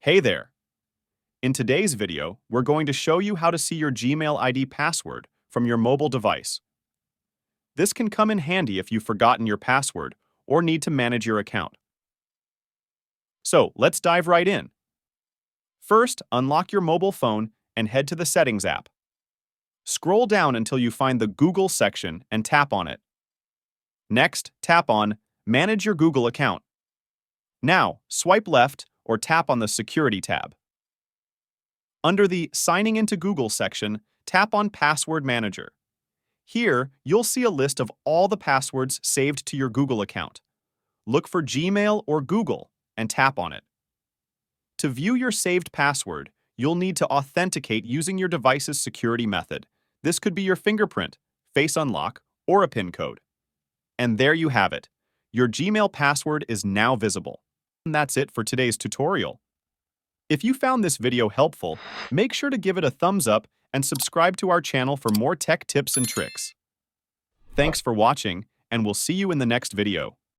Hey there! In today's video, we're going to show you how to see your Gmail ID password from your mobile device. This can come in handy if you've forgotten your password or need to manage your account. So let's dive right in. First, unlock your mobile phone and head to the Settings app. Scroll down until you find the Google section and tap on it. Next, tap on Manage your Google account. Now, swipe left or tap on the Security tab. Under the Signing into Google section, tap on Password Manager. Here, you'll see a list of all the passwords saved to your Google account. Look for Gmail or Google and tap on it. To view your saved password, you'll need to authenticate using your device's security method. This could be your fingerprint, face unlock, or a PIN code. And there you have it. Your Gmail password is now visible. And that's it for today's tutorial. If you found this video helpful, make sure to give it a thumbs up and subscribe to our channel for more tech tips and tricks. Thanks for watching, and we'll see you in the next video.